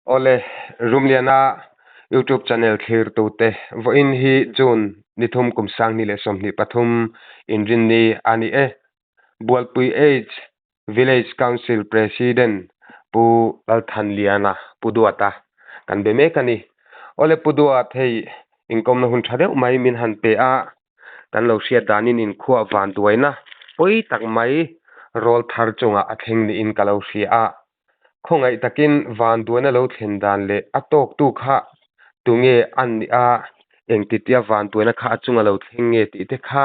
Ole Rumliana YouTube channel khir tute vo in hi June nithum kumsang ni le somni pathum inrin ni ani Bualpui Age Village Council President pu Lalthan Liana Puduata kan be me kani ole Puduat hei inkom na hun thade mai min han pe a kan lo sia danin in khuwa van tuaina poi tak mai rol thar chunga atheng ni in kalau sia a khongai takin van duana lo thlen dan le atok tu kha tunge an a engtitia van tuana kha chunga lo thlenge ti te kha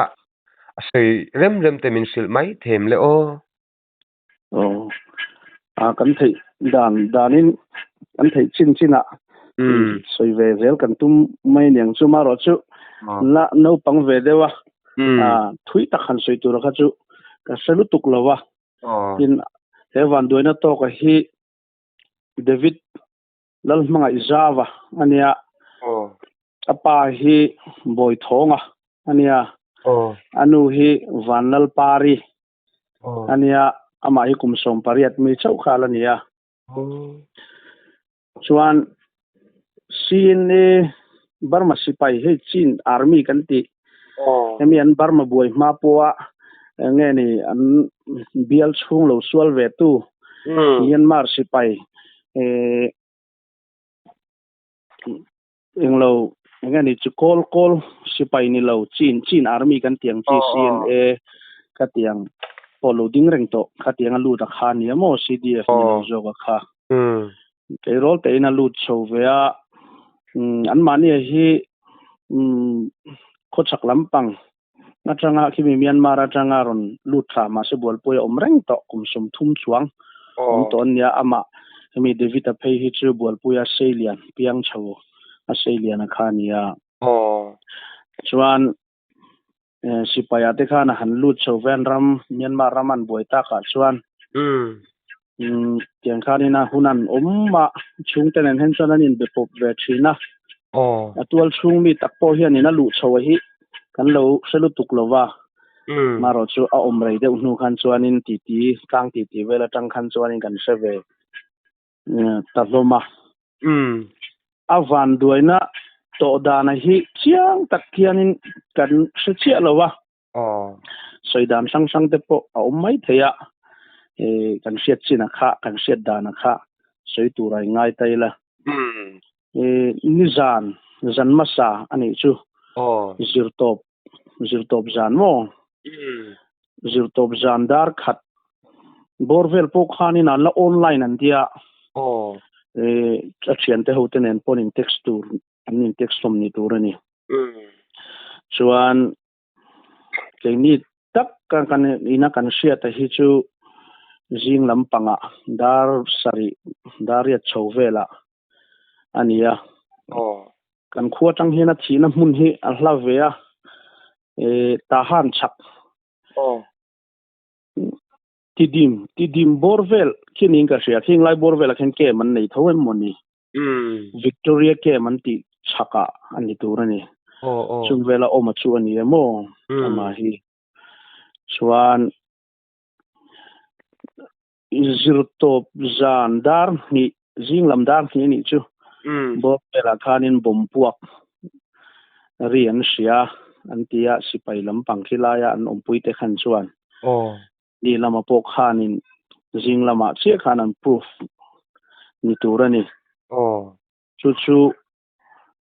asei rem te min sil mai them le o kan thei danin kan thei chin soi ve vel kan tum mai niang chu ma ro chu la no pang ve dewa thui ta khan soi tu ra kha chu ka salu tuk lawa in he van doina to ka hi David lal manga izava ania apa hi boy thonga ania anu hi vanal pari ania ama hi kum som pariat mi chau khala nia chuan CNA Burma sipai he chin army kan ti hemi an Burma boy ma poa nge ni an bial chung lo sual ve tu Myanmar sipai englo nge ni chu kol sipai ni lo chin army kan tiang chi CNA ka tiang polo ding reng to ka tiang alu ta khan ya mo CDF ni lo zo ka kha ke rol te ina lut so ve a an mani hi kho chak lampang na changa khi Myanmar atanga ron lut tha ma se bol poi om reng to kum sum thum chuang om ton ya ama mi David a phei hi chu bol poi a Australian piang chawo Australian a khania chuan sipaya te khana han lut so ven ram Myanmar raman boi ta ka chuan tiang khanina hunan omma chungten en hen chuan anin bepop ve thina atual chung mi takpo hian ina lu chho hi kan lo selu tuk lova maro chu a om rei deuh hnu khan chuanin ti vela tang khan chuanin kan seve tahloma avan duaina to dana hi chiang tak hianin kan hrichia lova soidan sang te po a om mai theya kan siat china kha kan siat dana kha soi turai ngai taila nizan masa ani chu zirtop zan mo zirtop zan dar khat borvel po khanin ala online an dia achian te hoten en ponin text tur anin text som ni turani chuan keini tak kan ina kan sia ta hi chu jing lampanga dar ya chovela ania kan khuwa tang hena thina mun hi a hlavea ta han chak tidim borvel kining ka sia thing lai borvel khen ke man nei thoem moni Victoria ke man ti chaka ani turani chungvela oma chu ani emo ama hi chuan zirtop zandar ni jinglam dar ni chu borvela khanin bompuak rian sia antia sipai lampang khilaya an ompui te khan chuan ni lama pok khanin jinglama che khanan proof ni turani chu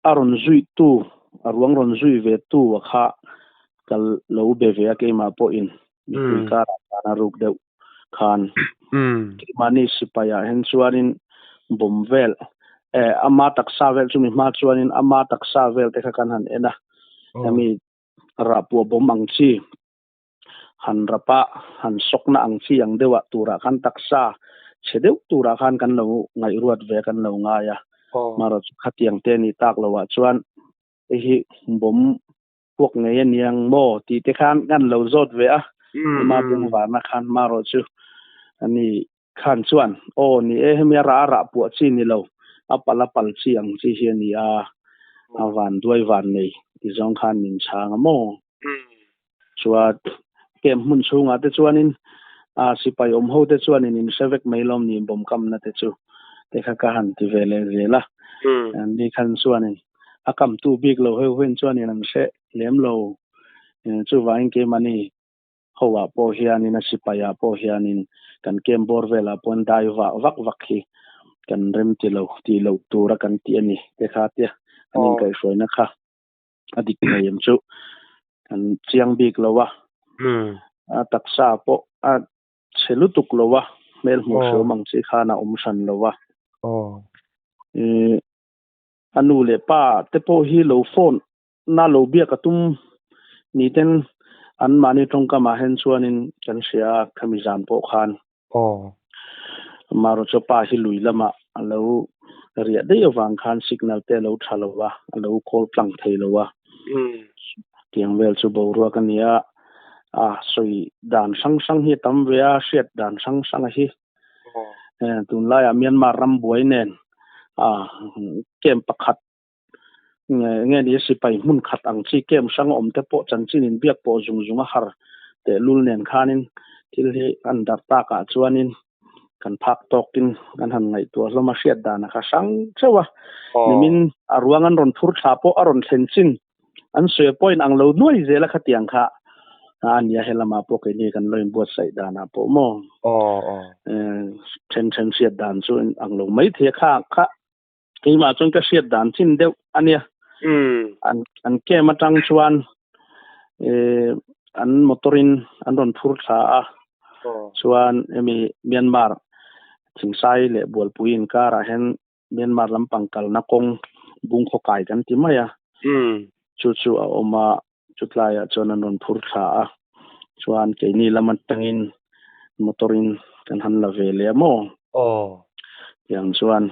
aron zui tu arwang ron zui ve tu kha kal lo be ve ke ma po in ni ka na ruk deu khan mani sipaya hen chuanin bomvel ama taksa vel chumi ma chuanin ama taksa vel te kha kan han ena ami rapu bomang chi han rapa han sokna ang chi ang dewa tura kan taksa chedeu tura khan kan lo ngai ruat ve kan lo nga ya maro khatiang te ni tak lowa chuan hi bom pok ngai niang mo ti te khan kan lo zot ve a ma bung wa na khan maro chu ani khan chuan ni hemia ra pu chi ni lo apala pal chi ang chi hi ni a awan duai van nei ti zong khan min chang mo chuat kem mun chunga te chuanin sipai om ho te chuanin in sevek mailom ni bom kam na te chu te kha ka han ti vele vela an ni khan chuan in akam tu big lo heu wen chuan in an se lem lo chu wain ke mani hoa po hianin a sipaya po hianin kan kem bor vela pon dai vak vak hi kan rem ti lo tura kan ti ani te kha tia anin kai soina kha adik nei em chu kan chiang big lo wa a taksa po a selutuk lo wa mel mu so mang chi khana san lo wa anu le pa te po hi lo phone na lo bia ka tum ni ten an mani tong ka ma hen chuanin kan sia khamizan po khan maro cho pa hi lui lama alo ria de yawang khan signal te lo thalowa alo call plang theilowa tiang vel chu bo ro ka nia soi dan sang hi tam vea shet dan sang hi tun la ya Myanmar ram buai nen kem pakhat nge ni sipai mun khat ang chi kem sang om te po chan chin in biak po zung har te lul nen khanin til hi an dar ta ka chuanin kan phak tokin kan han ngai to loma hriat dana kha sang chewa nimin arwangan ron thur tha po aron thlenchin an swe point ang lo nuai zela khatiang kha ania helama po ke ni kan loin buat sai dana po mo chen hriat dan chu ang lo mai the kha ke ma chon ka hriat dan chin deuh ania an ke matang chuan an motorin an ron thur tha chuan emi Myanmar thingsai le bolpuin kara hen Myanmar lampang kal na kong bung kho kai kan ti maya chu a oma chutlaya chon an ron thur tha chuan ke ni laman tangin motorin kan han la ve le mo yang chuan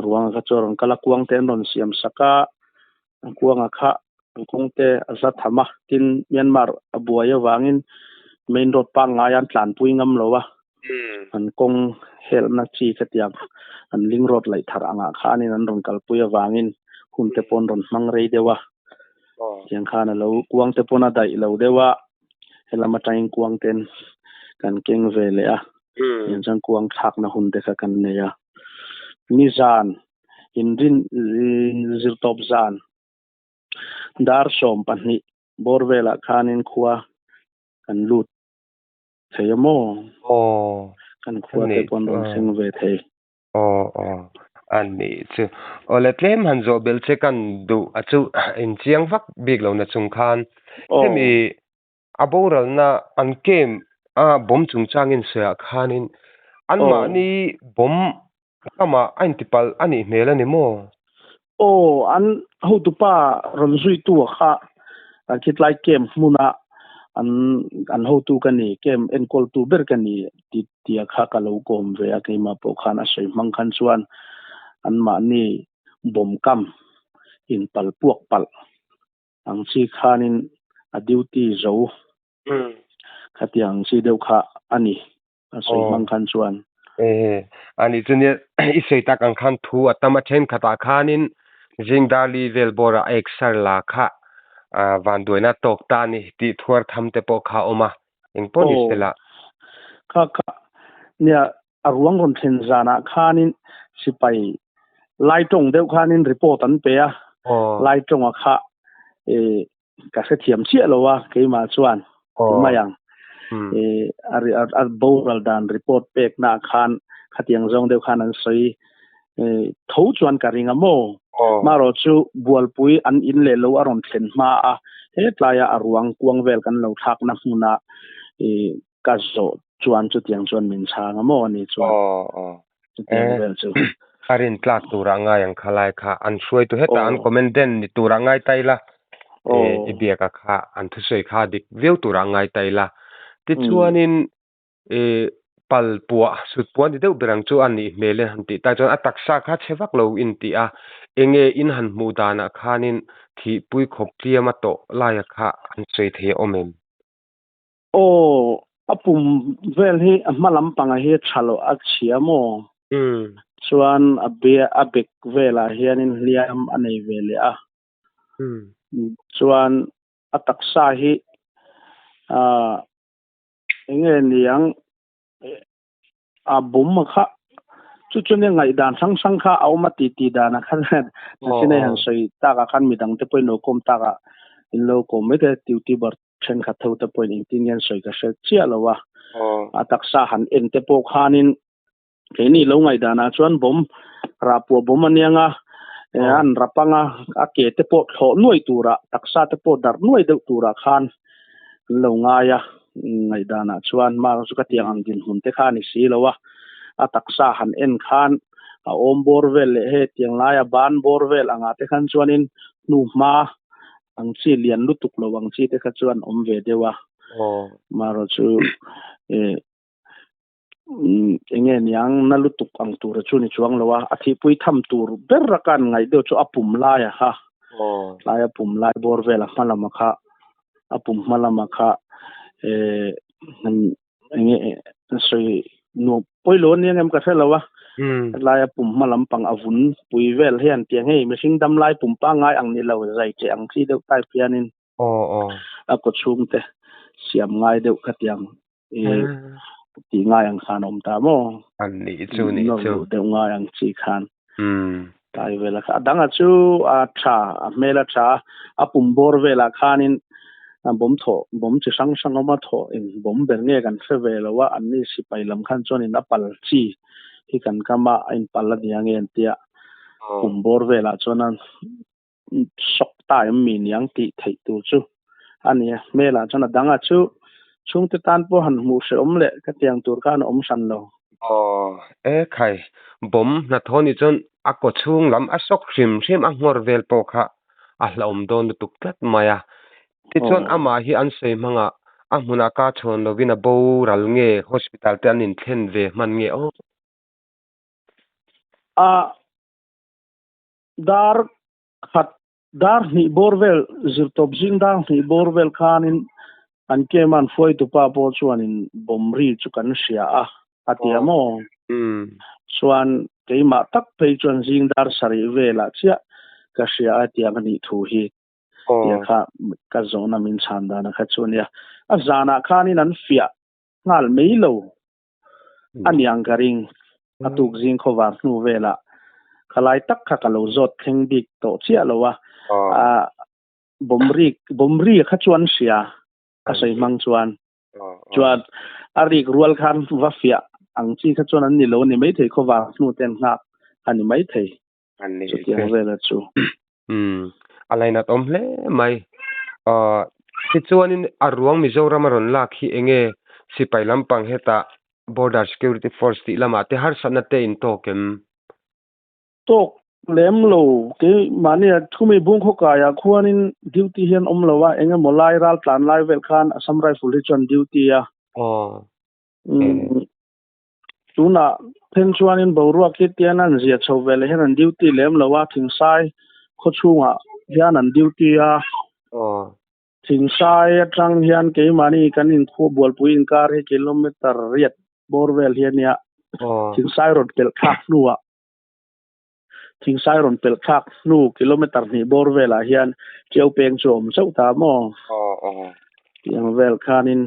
ruang ka choron kala kuang ten ron siam saka kuanga kha kong te azat thama tin Myanmar abuaya wangin main road pa ngayan tlan puingam lowa an kong hel na chi khatiak an ling road lai thar anga khanin an ron kalpuya wangin hun te pon ron mang rei dewa yang khana lo kuang te pona dai lo dewa helama tain kuang ten kan keng vele yang chang kuang thak na hun te kha kan neya ni zan in rin zirtop zan dar som pani borvela khanin khuwa kan lut theyamo kan khuwa te pon ron seng ve thei an ni chu ole tlem han zo bel che kan du achu in chiang vak big lo na chung khan hemi aboral na an kem bom chung changin se khanin an ma ni bom kama antipal ani mel ani mo an ho tu pa ron zui tu kha kit like kem muna an ho tu kan ni kem en kol tu ber kan ni ti kha ka lo kom ve a ke ma po khan a sei mang khan chuan an ma ni bom kam in pal puak pal ang chi khanin a duty zo khatiang chi deuh kha ani a sei mang khan chuan ani chunia isei tak ang khan thu atama then khata khanin jingdali velbora exar la kha van doina tok ta ni ti thuar tham te po kha oma engponi sela kha nia arwang ron thlen zana khanin sipai lai tong deuh khanin report an pe lai tong a kha ka se thiam chia lowa ke ma chuan mayang ar boral dan report pek na khan khatiang zong deuh khan an sei tho chuan ka ringa mo maro chu bualpui an in le lo aron thlen ma he tlaya arwang kuang vel kan lo thak na hmuna ka zo chuan chu tiang chuan min changa mo ani chuan tiang vel chu arin tlak turanga yang khalai kha an shuai tu heta an commenden ni turangai taila ibiaka kha an thu sei kha dik veu turangai taila ti chuanin pal puwa sut puan ti deuh berang chu an ni mele hanti ta chuan atak sa kha chhewak lo in ti enge in han mu dana khanin thi pui khop tliama to laia kha an sei the omem apum vel hi malam panga hi thalo achiamo chuan abek vela hianin liam anei vele chuan ataksa hi enge niang bum kha chu ne ngai dan sang kha au ma ti da na khan sine han soi ta ka khan mi dang te poi no kom ta ka in lo kom me te ti bar chen kha thau te poi in tin yan soi ka se chia lo wa ataksa han en te po khanin ke ni lo ngai da na chuan bom ra pu bom anianga an rapanga a ke te po tho nuai tura taksa te po dar nuai de tura khan lo nga ya ngai da na chuan ma su ka tiang ang din hun te kha ni si lo wa ataksa han en khan a om borvel he tiang la ya ban borvel anga te khan chuanin nu ma ang chi lian lu tuk lo wang chi te kha chuan om ve dewa maro chu enge niang na lu tuk ang tur chu ni chuang lo wa athi pui tham tur ber rakan ngai do chu apum la ya ha la ya pum lai borvel a malama kha apum malama kha enge soi no poilo ni ngam ka thela wa lai pum malam pang avun pui vel hian tiang hei mihring dam lai pum pa ngai ang ni lo zai che ang chi deuh tai pianin a ko chum te siam ngai deuh kha tiang ti ngai ang khan om ta mo an ni chu deuh ngai ang chi khan tai vela kha danga chu a tha a mela tha a pum bor vela khanin bom chi sang ma tho in bom ber nge kan se vela wa an ni si pai lam khan chon in apal chi hi kan kama in palla diang en tia pum bor vela chonan sok tai mi niang ti thei tu chu ania mela chona danga chu chung te tan po han mu se om le ka tiang tur khan om san lo khai bom na thoni chon a ko chung lam a sok hrim a ngor vel po kha a hlom don tuk tat maya ti chon ama hi an sei manga a hmuna ka chon lovina bo ral nge hospital te anin thlen ve man nge dar ni borvel zirtop jing dang ni borvel khanin an keman foi tu pa po chuanin bomri chu kan sia atiamo chuan keima tak pei chuan jing dar sari vela chia ka sia atiang ni thu hi ya kha ka zona min chanda na kha chunia a zana khanin an fia ngal meilo aniang garing atuk jing khowar nu vela khalai tak kha kalo zot theng dik to chia lowa bomri kha chuan sia a sei mang chuan arik rual khan wa fia ang chi kha chuan an ni lo ni mai thei khowar nu ten nga ani mai thei ani chu vela chu alaina tom hle mai ti chuanin arwang mizoram ron la khi enge sipai lampang heta border security force ti lama te har sanate in tokem tok lem lo ke mani thumi bung kho ka ya khuanin duty hian om lowa enge molai ral plan lai vel khan assam rifle chon duty ya tuna pen chuanin boruwa ke tianan zia chowel hian an duty lem lowa thingsai kho chunga hian an duty ya thingsai atang hian ke mani kanin kho bolpui in kar he kilometer riat borwel hian ya thingsai road pel khak nuwa thingsai ron pel khak nu kilometer ni borwela hian cheu peng chom chau ta mo yang vel khanin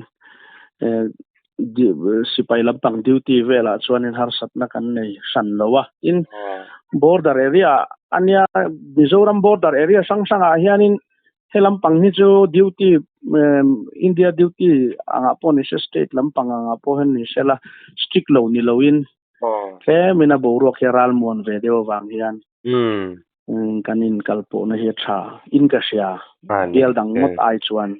sipai lampang duty vela chuanin har satna kan nei san lowa in border area ania Mizoram border area sang hianin helampang ni chu duty India duty anga police state lampang anga po hen ni sela strict lo ni loin ke mina boru kheral mon ve deu wang hian kanin kalpo na hi tha in ka sia bial dang mot ai chuan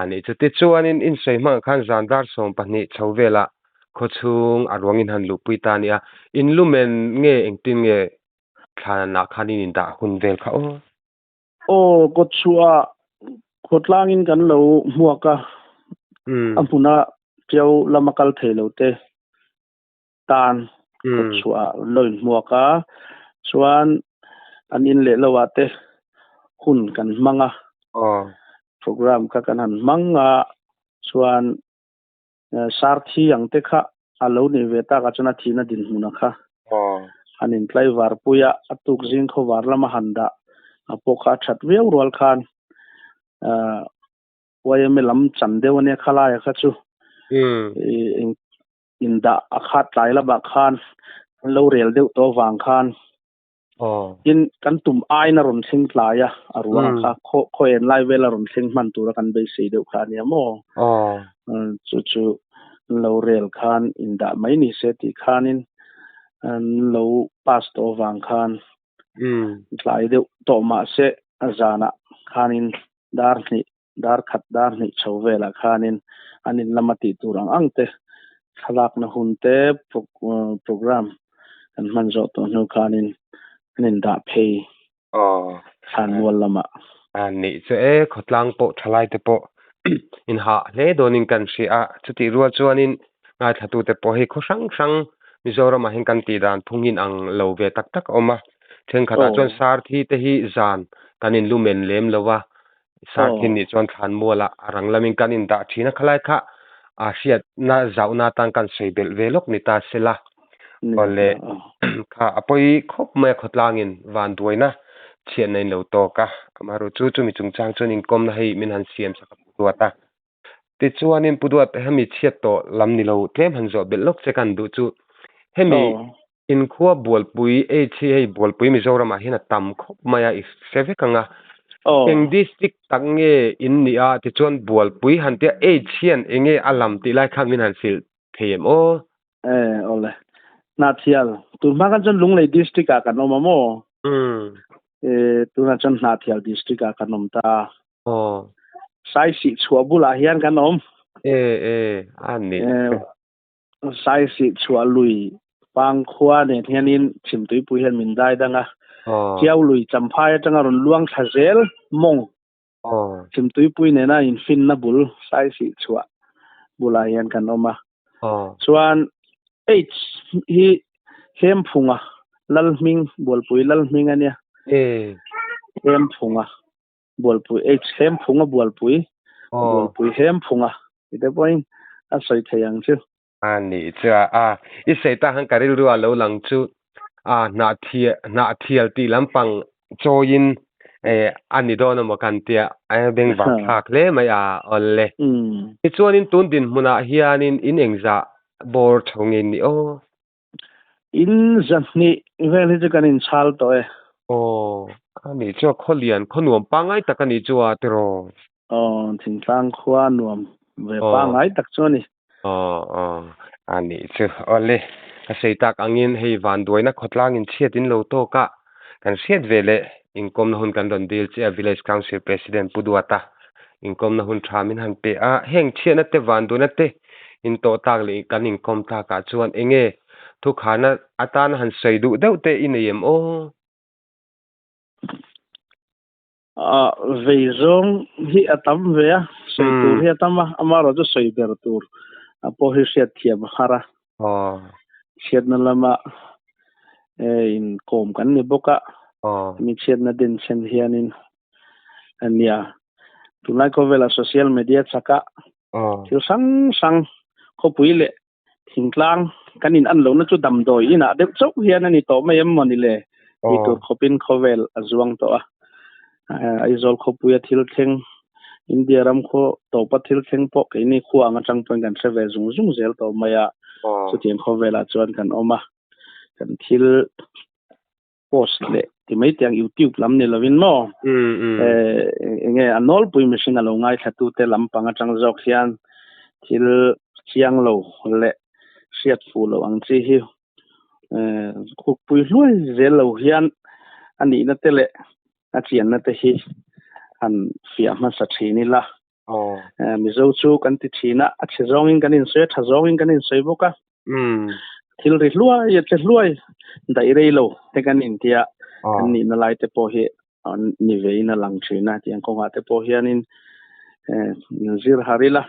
ani chu chuanin in seima khan zandar som pani chhovela khochung arwangin han lupui tania in lumen nge engtin nge khana khanin in da hunvel kha ko chua khotlangin kan lo muaka ampuna piau lamakal thelo te tan ko chua loin muaka chuan an in le lawate hun kan manga program ka kanan manga chuan sarthi ang te kha alo ni veta ka chana thina din huna kha anin tlai war puya atuk jing kho war lama handa apokha that veu rol khan wayame lam chandew ne khala ya kha chu inda akhat lai la ba khan lo rel deuh to wang khan in kan tum ai na ron thing tlaya aruang kha kho en lai vela ron thing man tura kan be sei deuh khan ya mo chu lo rel khan in da mai ni se ti khanin lo pas to wang khan tlai deuh to ma se azana khanin dar khat dar ni chhovela khanin anin lamati turang angte thalak na hunte program kan manzo to no khanin anin da pay khan wal lama ani che khotlang po thalai te po in ha le donin kan sia chuti ruwa chuanin ngai thatu te po hi khosang sang Mizoram hin kan ti dan phungin ang lo ve tak tak oma theng khata chuan sar thi te hi zan kanin lumen lem lowa sar thin ni chuan than mola arang lamin kanin da thina khalai kha a hriat na zauna tang kan seibel velok ni ta sela ole kha apoi khop me khotlangin van duina chian nei lo to ka amaru chu mi chungchang chuan in kom na hei min han siam sakap tuata ti chuanin puduat hemi chiat to lam ni lo tlem han zo belok che kan du chu hemi in khuwa bolpui e chi hei bolpui Mizoram a hina tam khop maya is seve kanga eng district tange in ni a ti chuan bolpui han te e chian enge alam ti lai khang min han sil them o ole na thial tu ma kan jon lunglei district a kan oma mo tu na jon na thial district a kan om ta sai si chua bula hian kan om ani sai si chua lui pang khwa ne hianin chimtui pu hian min dai danga chiao lui champhai atanga ron luang thazel mong chimtui pui ne na in fin na bul sai si chua bula hian kan oma chuan h hi hem phunga lalming bolpui lalming ania hem phunga bolpui h hem phunga bolpui hem phunga ite point a soi thayang chu ani cha I seita han karil ruwa lo lang chu na thial ti lampang choin ani don mo kan tia ai beng ba thak le mai olle I chuanin tun din huna hianin in engza bor thongin ni in zani vel hi kan in chal to ani chu kholian khonuam pangai takani chuwa tero thingtlang khwa nuam ve pangai tak choni ani chu ole aseitak angin hei van duina khotlangin chiatin lo to ka kan siat vele inkom na hun kan don deal che village council president puduata inkom na hun thamin han pe heng chiana te van duina te in to tak le kan inkom ta ka chuan enge thu khana atan han seidu deuh te inayem veizong hi atam ve seitur hi atama amaro jo seiber tur apo hi siat thiam hara siat na lama in kom kan ni boka mi siat na din chen hianin ania tunai ko vela social media chaka thil sang ko puile thingtlang kanin an lo na chu dam doi ina deuh chau hian ani to mai moni le I tur khopin khovel azuang to aizol khopuya thil theng India ram kho to pa thil theng po ke ni khuwa nga chang point kan seve zung zel to maya chu tiang khovela chuan kan oma kan thil post le ti mai tiang YouTube lam ni lovin mo nge anol pui machine alo ngai thatu te lam panga chang jok hian thil chiang lo le siat fu lo ang chi hi khuk pui hlui zel lo hian ani na tele a chian na te hi an fia ma sa thini la mi zo chu kan ti thina a chezong in kan in se thazong in kan in se boka thil ri hluai ye che hluai dai rei lo te kan in tia kan ni na lai te po hi ni ve na lang thina tiang ko nga te po hianin zir harila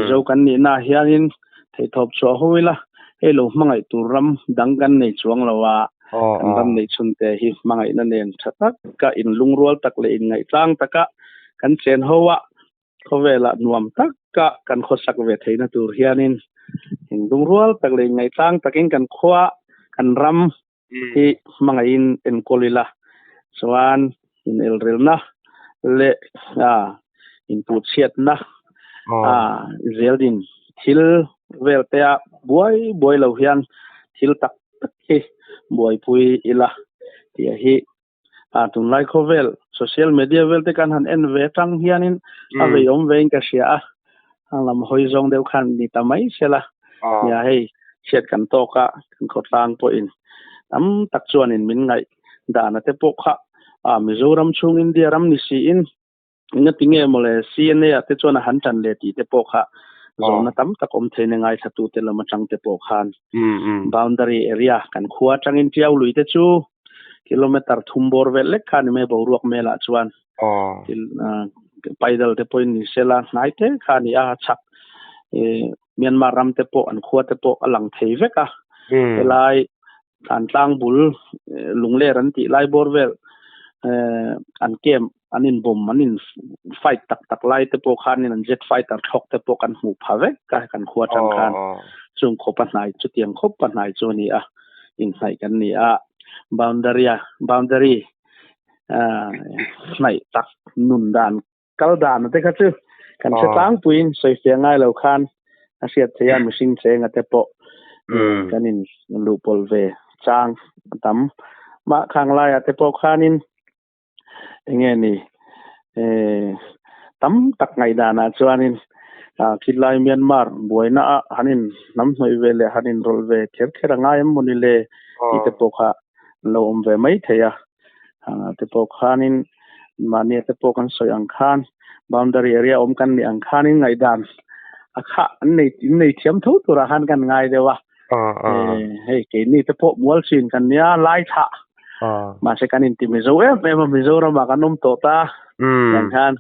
zo kan ni na hianin thei thop cho hoila elo mangai turam dangkan nei chuang lawa ram nei chunte hi mangai na nen thatak ka in lungrual tak le in ngai tlang taka kan chen howa khovela nuam tak ka kan khosak ve theina tur hianin in lungrual tak le ngai tlang takin kan khwa kan ram hi mangai in en kolila chuan in elrel na le in put siat na zeldin thil veltea boy lo hian thil tak hi boy pui ila ti hi tun lai khovel social media vel te kan han en ve tang hianin ave om vein ka sia ang lam hoi zong deu khan ni tamai sela ya hei chet kan to ka kan khotlang po in tak chuan in min ngai dana te po kha mizoram chung india ram ni si in nga tinge mole cna te chuan han tan le ti te po kha zona tam tak om thene ngai thatu te lama chang te po khan boundary area kan khuwa changin tiau lui te chu kilometer thumbor vel lek khan me boruak mela chuan paidal te point ni sela nai te khani a chak Myanmar ram te po an khuwa te po alang thei veka elai an tlang bul lungle ran ti lai borvel an kem anin bom anin fight tak lai te po khanin an jet fighter thok te po kan hu phave ka kan khuwa tang khan chung khopa nai chu tiang khopa nai chu ni a in sai kan ni a boundary nai tak nun dan kal dan te kha chu kan se tang puin soi sia ngai lo khan asiat thea machine cheng ate po kanin lu pol ve chang tam ma khang lai ate po khanin enge ni tam tak ngai dana chuanin khilai Myanmar boina hanin nam noi vele hanin rol ve kher ngai monile ite po kha lo om ve mai theya te po khanin mani te po kan soi ang khan boundary area om kan ni ang khanin ngai dan akha nei thiam tho tura han kan ngai dewa hei ke ni te po mual sin kan nia lai tha ma se kan in ti mizo mizo ra ma kanom to ta kan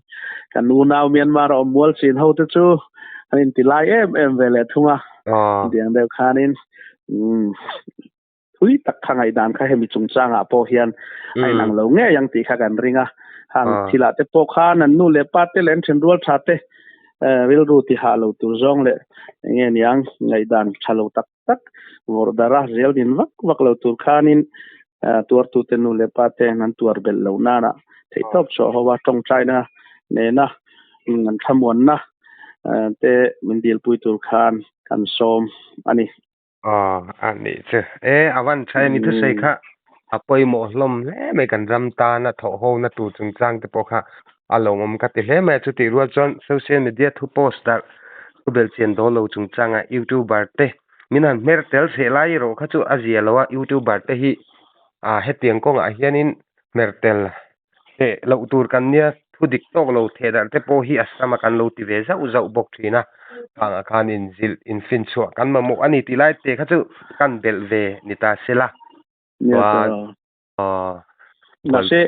kan nu nau Myanmar om mual sin ho te chu an ti lai vele thunga diang de khanin thui tak khangai dan kha hemi chungchanga po hian ai nang lo nge yang ti kha kan ringa hang thila te po khan an nu le pa te len chen rual tha te vil ru ti ha lo tu zong le nge niang ngai dan chalo tak vor dara zel din wak lo tur khanin tuar tu te nu le pa te nan tuar bel lo na na thei top cho hawa tong china ne na an thamon na te mindil pui tur khan kan som ani ani che awan chai ni thu sei kha apoi mo hlom le me kan ram ta na tho ho na tu chung chang te po kha alongom ka ti hle me chu ti rual chon social media thu post da bel chen do lo chung changa youtuber te minan mer tel se lai ro kha chu azia lowa youtuber te hi he tiang ko nga hianin mer tel he lo tur kan nia thu dik tok lo the dar te po hi asama kan lo ti ve za u zau bok thina anga khan in zil in fin chu kan ma mo ani ti lai te kha chu kan bel ve ni ta sela na se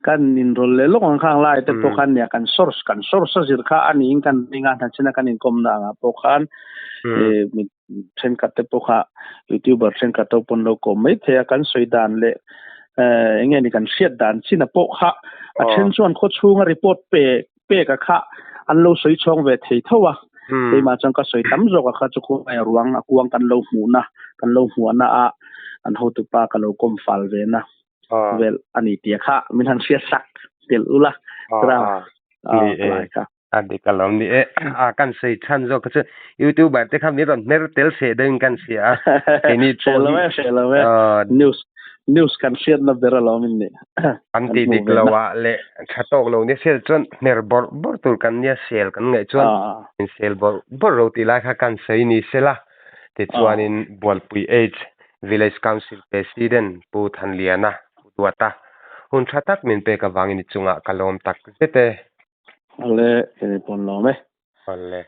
kan in rol le long khang lai te po khan ya kan source zir kha ani in kan ninga than china kan in kom na nga po khan mi chen ka te po kha youtuber chen ka to pon lo ko mai the kan soidan le enge ni kan siat dan china po kha a chen chuan kho chunga report pe ka kha an lo soi chong ve thei thowa ei ma chang ka soi tam zo ka kha chu ko ai ruang akuang kan lo mu na a an ho tu pa ka lo kom fal ve na vel ani tia kha min han sia sak tel ula tra lai ka adi kalom ni kan sei chan zo ka youtuber te kham ni ron mer tel se deng kan sia ini chelo news kan share na bera lo min ni anti dik lawa le thatok lo ni sel chon ner bor tur kan nia sel kan ngai chon in sel bor ro ti la kha kan sei ni sela te chuan in bolpui age village council president pu thanliana tuata hun thatak min pe ka wangin chunga kalom tak zete ale pon lo me ale